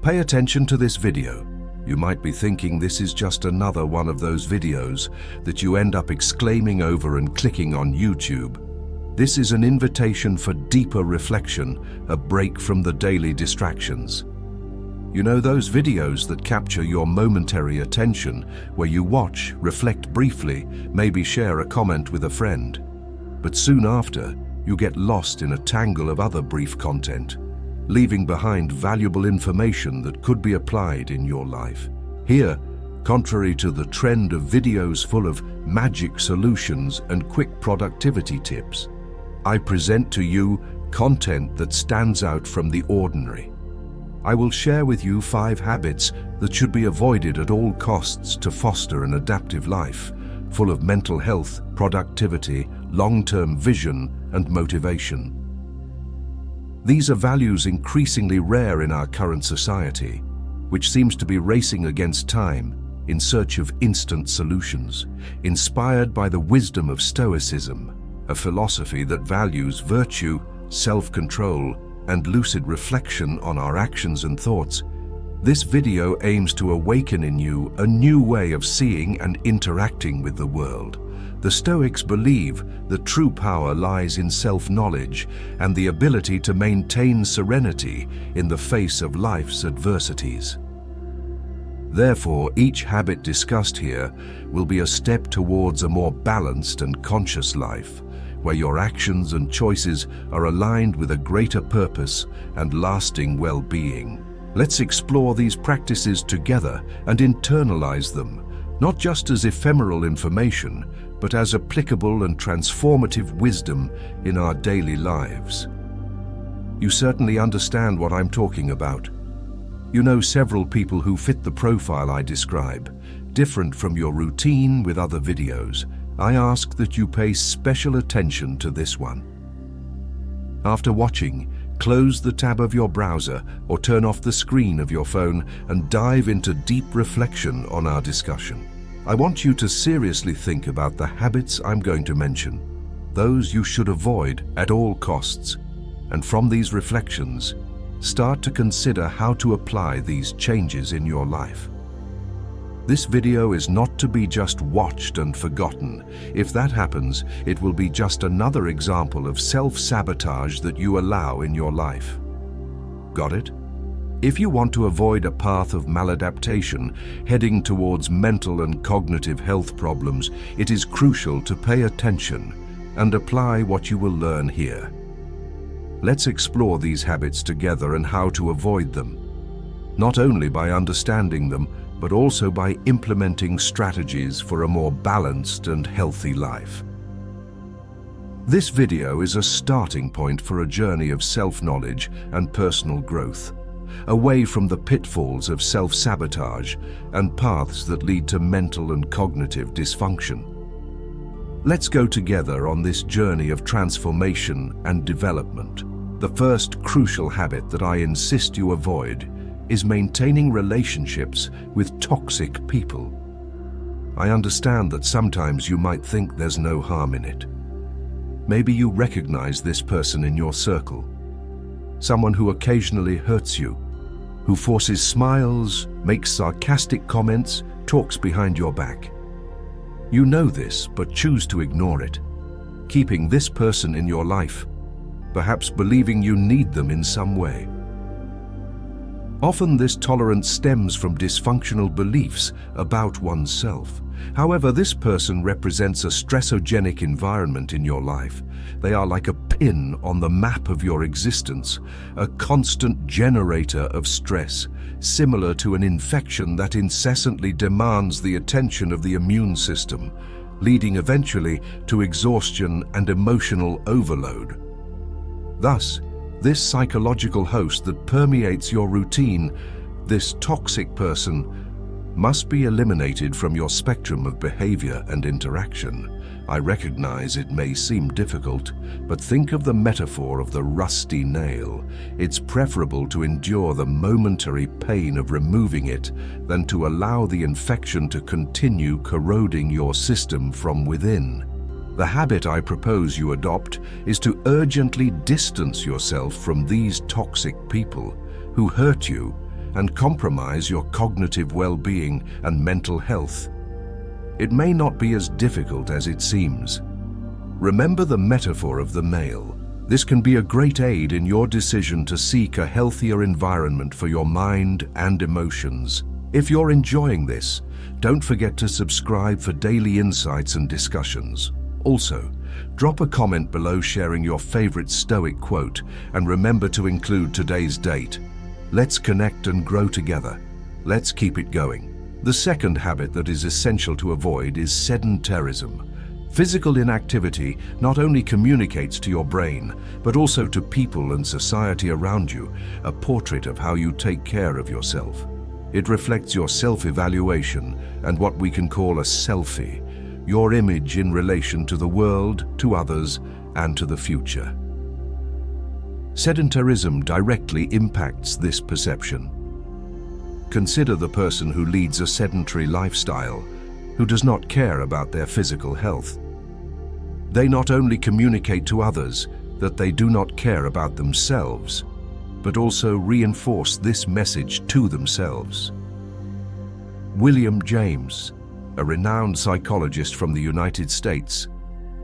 Pay attention to this video. You might be thinking this is just another one of those videos that you end up exclaiming over and clicking on YouTube. This is an invitation for deeper reflection, a break from the daily distractions. You know, those videos that capture your momentary attention, where you watch, reflect briefly, maybe share a comment with a friend. But soon after, you get lost in a tangle of other brief content, leaving behind valuable information that could be applied in your life. Here, contrary to the trend of videos full of magic solutions and quick productivity tips, I present to you content that stands out from the ordinary. I will share with you 5 habits that should be avoided at all costs to foster an adaptive life, full of mental health, productivity, long-term vision, and motivation. These are values increasingly rare in our current society, which seems to be racing against time in search of instant solutions, inspired by the wisdom of Stoicism, a philosophy that values virtue, self-control, and lucid reflection on our actions and thoughts. This video aims to awaken in you a new way of seeing and interacting with the world. The Stoics believe that true power lies in self-knowledge and the ability to maintain serenity in the face of life's adversities. Therefore, each habit discussed here will be a step towards a more balanced and conscious life, where your actions and choices are aligned with a greater purpose and lasting well-being. Let's explore these practices together and internalize them, not just as ephemeral information, but as applicable and transformative wisdom in our daily lives. You certainly understand what I'm talking about. You know several people who fit the profile I describe, different from your routine with other videos. I ask that you pay special attention to this one. After watching, close the tab of your browser or turn off the screen of your phone and dive into deep reflection on our discussion. I want you to seriously think about the habits I'm going to mention, those you should avoid at all costs, and from these reflections, start to consider how to apply these changes in your life. This video is not to be just watched and forgotten. If that happens, it will be just another example of self-sabotage that you allow in your life. Got it? If you want to avoid a path of maladaptation heading towards mental and cognitive health problems, it is crucial to pay attention and apply what you will learn here. Let's explore these habits together and how to avoid them, not only by understanding them, but also by implementing strategies for a more balanced and healthy life. This video is a starting point for a journey of self-knowledge and personal growth, away from the pitfalls of self-sabotage and paths that lead to mental and cognitive dysfunction. Let's go together on this journey of transformation and development. The first crucial habit that I insist you avoid is maintaining relationships with toxic people. I understand that sometimes you might think there's no harm in it. Maybe you recognize this person in your circle, someone who occasionally hurts you, who forces smiles, makes sarcastic comments, talks behind your back. You know this, but choose to ignore it, keeping this person in your life, perhaps believing you need them in some way. Often this tolerance stems from dysfunctional beliefs about oneself. However, this person represents a stressogenic environment in your life. They are like a pin on the map of your existence, a constant generator of stress, similar to an infection that incessantly demands the attention of the immune system, leading eventually to exhaustion and emotional overload. Thus, this psychological host that permeates your routine, this toxic person, must be eliminated from your spectrum of behavior and interaction. I recognize it may seem difficult, but think of the metaphor of the rusty nail. It's preferable to endure the momentary pain of removing it than to allow the infection to continue corroding your system from within. The habit I propose you adopt is to urgently distance yourself from these toxic people who hurt you and compromise your cognitive well-being and mental health. It may not be as difficult as it seems. Remember the metaphor of the male. This can be a great aid in your decision to seek a healthier environment for your mind and emotions. If you're enjoying this, don't forget to subscribe for daily insights and discussions. Also, drop a comment below sharing your favorite Stoic quote, and remember to include today's date. Let's connect and grow together. Let's keep it going. The second habit that is essential to avoid is sedentarism. Physical inactivity not only communicates to your brain, but also to people and society around you, a portrait of how you take care of yourself. It reflects your self-evaluation and what we can call a selfie, your image in relation to the world, to others, and to the future. Sedentarism directly impacts this perception. Consider the person who leads a sedentary lifestyle, who does not care about their physical health. They not only communicate to others that they do not care about themselves, but also reinforce this message to themselves. William James, a renowned psychologist from the United States,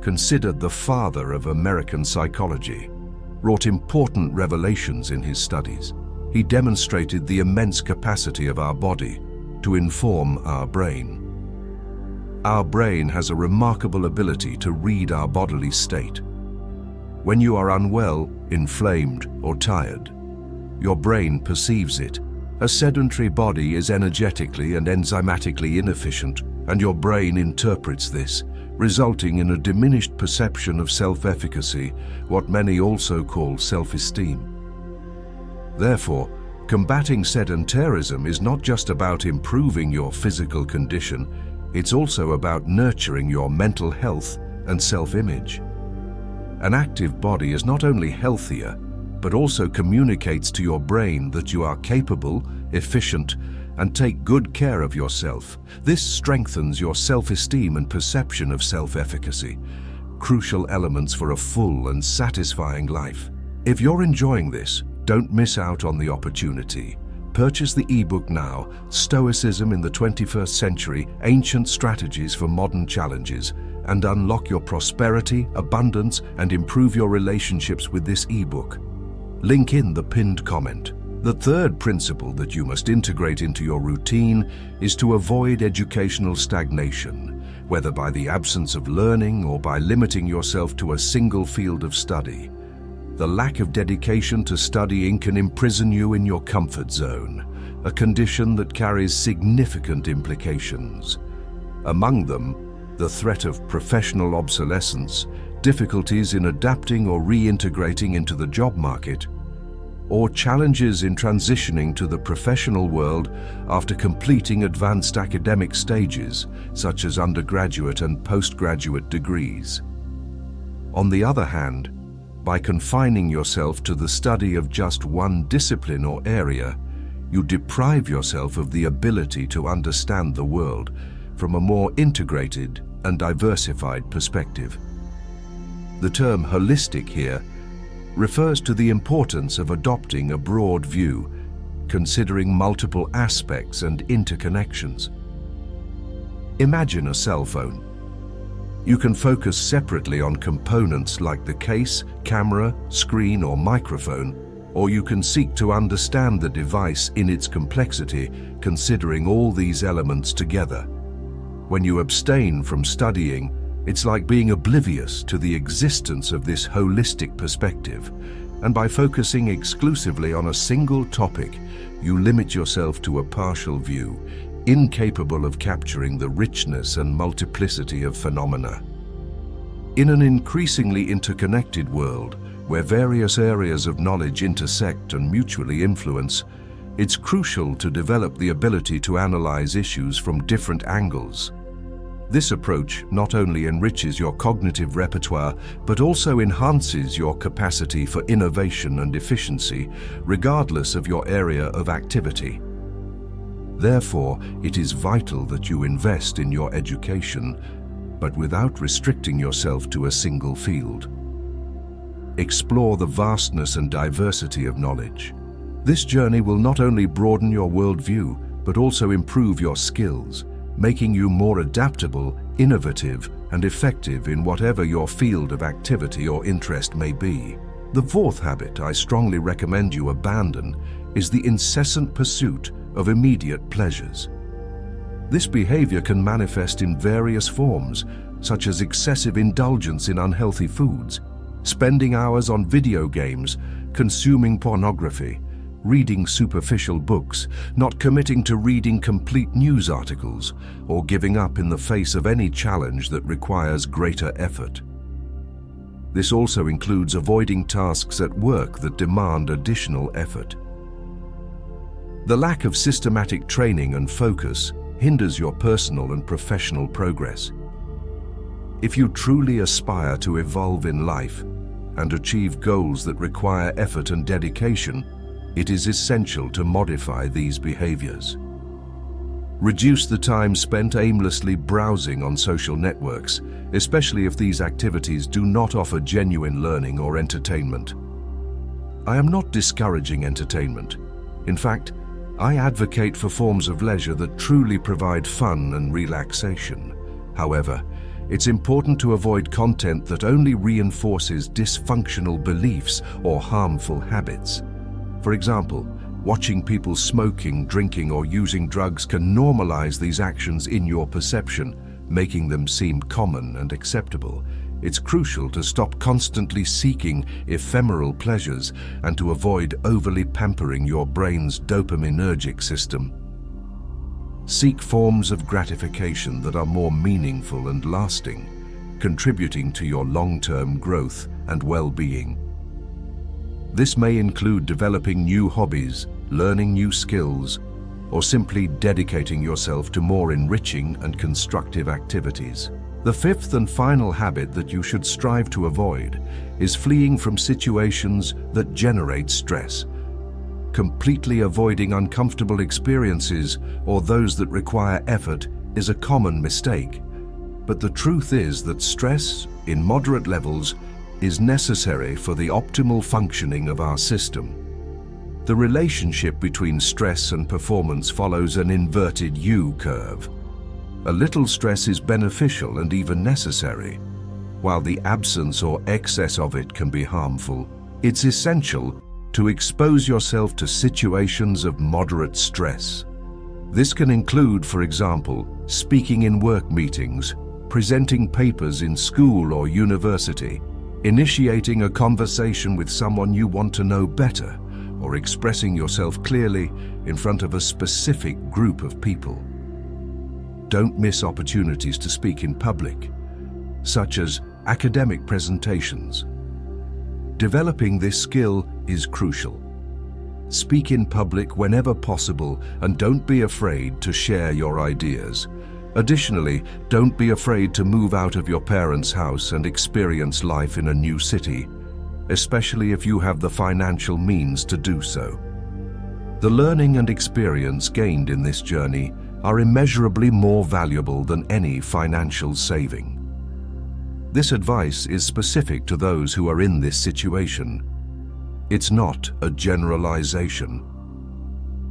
considered the father of American psychology, wrought important revelations in his studies. He demonstrated the immense capacity of our body to inform our brain. Our brain has a remarkable ability to read our bodily state. When you are unwell, inflamed, or tired, your brain perceives it. A sedentary body is energetically and enzymatically inefficient, and your brain interprets this, resulting in a diminished perception of self-efficacy, what many also call self-esteem. Therefore, combating sedentarism is not just about improving your physical condition, it's also about nurturing your mental health and self-image. An active body is not only healthier, but also communicates to your brain that you are capable, efficient, and take good care of yourself. This strengthens your self-esteem and perception of self-efficacy, crucial elements for a full and satisfying life. If you're enjoying this, don't miss out on the opportunity. Purchase the ebook now, Stoicism in the 21st Century, Ancient Strategies for Modern Challenges, and unlock your prosperity, abundance, and improve your relationships with this ebook. Link in the pinned comment. The third principle that you must integrate into your routine is to avoid educational stagnation, whether by the absence of learning or by limiting yourself to a single field of study. The lack of dedication to studying can imprison you in your comfort zone, a condition that carries significant implications. Among them, the threat of professional obsolescence, difficulties in adapting or reintegrating into the job market, or challenges in transitioning to the professional world after completing advanced academic stages, such as undergraduate and postgraduate degrees. On the other hand, by confining yourself to the study of just one discipline or area, you deprive yourself of the ability to understand the world from a more integrated and diversified perspective. The term holistic here refers to the importance of adopting a broad view, considering multiple aspects and interconnections. Imagine a cell phone. You can focus separately on components like the case, camera, screen, or microphone, or you can seek to understand the device in its complexity, considering all these elements together. When you abstain from studying, it's like being oblivious to the existence of this holistic perspective, and by focusing exclusively on a single topic, you limit yourself to a partial view, incapable of capturing the richness and multiplicity of phenomena. In an increasingly interconnected world, where various areas of knowledge intersect and mutually influence, it's crucial to develop the ability to analyze issues from different angles. This approach not only enriches your cognitive repertoire, but also enhances your capacity for innovation and efficiency, regardless of your area of activity. Therefore, it is vital that you invest in your education, but without restricting yourself to a single field. Explore the vastness and diversity of knowledge. This journey will not only broaden your worldview, but also improve your skills, making you more adaptable, innovative, and effective in whatever your field of activity or interest may be. The fourth habit I strongly recommend you abandon is the incessant pursuit of immediate pleasures. This behavior can manifest in various forms, such as excessive indulgence in unhealthy foods, spending hours on video games, consuming pornography, reading superficial books, not committing to reading complete news articles, or giving up in the face of any challenge that requires greater effort. This also includes avoiding tasks at work that demand additional effort. The lack of systematic training and focus hinders your personal and professional progress. If you truly aspire to evolve in life and achieve goals that require effort and dedication, it is essential to modify these behaviors. Reduce the time spent aimlessly browsing on social networks, especially if these activities do not offer genuine learning or entertainment. I am not discouraging entertainment. In fact, I advocate for forms of leisure that truly provide fun and relaxation. However, it's important to avoid content that only reinforces dysfunctional beliefs or harmful habits. For example, watching people smoking, drinking, or using drugs can normalize these actions in your perception, making them seem common and acceptable. It's crucial to stop constantly seeking ephemeral pleasures and to avoid overly pampering your brain's dopaminergic system. Seek forms of gratification that are more meaningful and lasting, contributing to your long-term growth and well-being. This may include developing new hobbies, learning new skills, or simply dedicating yourself to more enriching and constructive activities. The fifth and final habit that you should strive to avoid is fleeing from situations that generate stress. Completely avoiding uncomfortable experiences or those that require effort is a common mistake. But the truth is that stress, in moderate levels, is necessary for the optimal functioning of our system. The relationship between stress and performance follows an inverted U-curve. A little stress is beneficial and even necessary, while the absence or excess of it can be harmful. It's essential to expose yourself to situations of moderate stress. This can include, for example, speaking in work meetings, presenting papers in school or university, initiating a conversation with someone you want to know better, or expressing yourself clearly in front of a specific group of people. Don't miss opportunities to speak in public, such as academic presentations. Developing this skill is crucial. Speak in public whenever possible and don't be afraid to share your ideas. Additionally, don't be afraid to move out of your parents' house and experience life in a new city, especially if you have the financial means to do so. The learning and experience gained in this journey are immeasurably more valuable than any financial saving. This advice is specific to those who are in this situation. It's not a generalization.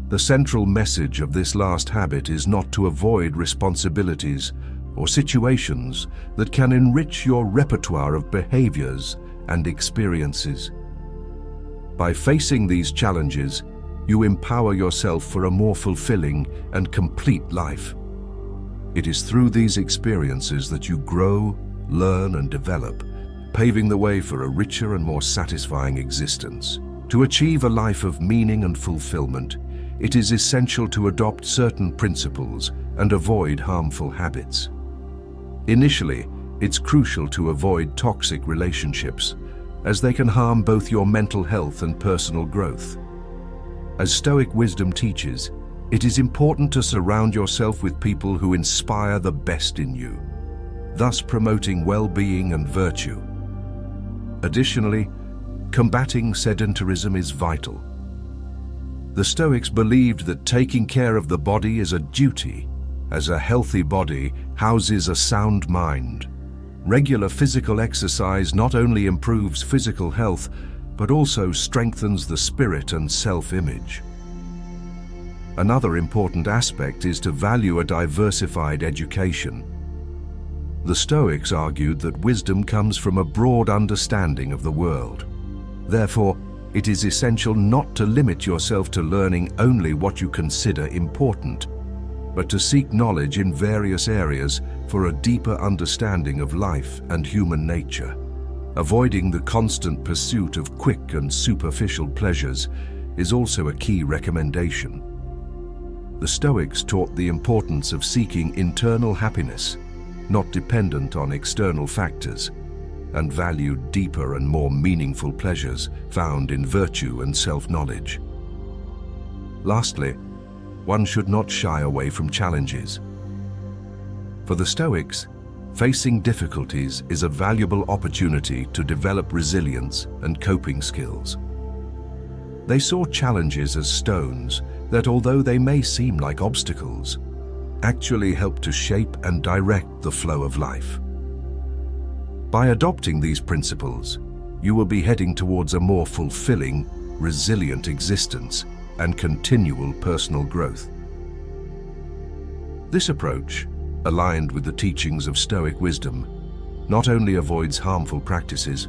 The central message of this last habit is not to avoid responsibilities or situations that can enrich your repertoire of behaviors and experiences. By facing these challenges, you empower yourself for a more fulfilling and complete life. It is through these experiences that you grow, learn, and develop, paving the way for a richer and more satisfying existence. To achieve a life of meaning and fulfillment, it is essential to adopt certain principles and avoid harmful habits. Initially, it's crucial to avoid toxic relationships, as they can harm both your mental health and personal growth. As Stoic wisdom teaches, it is important to surround yourself with people who inspire the best in you, thus promoting well-being and virtue. Additionally, combating sedentarism is vital. The Stoics believed that taking care of the body is a duty, as a healthy body houses a sound mind. Regular physical exercise not only improves physical health, but also strengthens the spirit and self-image. Another important aspect is to value a diversified education. The Stoics argued that wisdom comes from a broad understanding of the world. Therefore, it is essential not to limit yourself to learning only what you consider important, but to seek knowledge in various areas for a deeper understanding of life and human nature. Avoiding the constant pursuit of quick and superficial pleasures is also a key recommendation. The Stoics taught the importance of seeking internal happiness, not dependent on external factors, and valued deeper and more meaningful pleasures found in virtue and self-knowledge. Lastly, one should not shy away from challenges. For the Stoics, facing difficulties is a valuable opportunity to develop resilience and coping skills. They saw challenges as stones that, although they may seem like obstacles, actually help to shape and direct the flow of life. By adopting these principles, you will be heading towards a more fulfilling, resilient existence and continual personal growth. This approach, aligned with the teachings of Stoic wisdom, not only avoids harmful practices,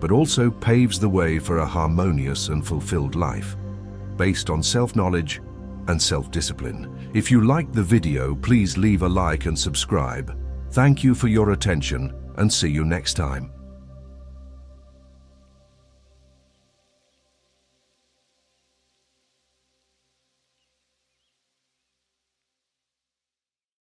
but also paves the way for a harmonious and fulfilled life, based on self-knowledge and self-discipline. If you liked the video, please leave a like and subscribe. Thank you for your attention, and see you next time.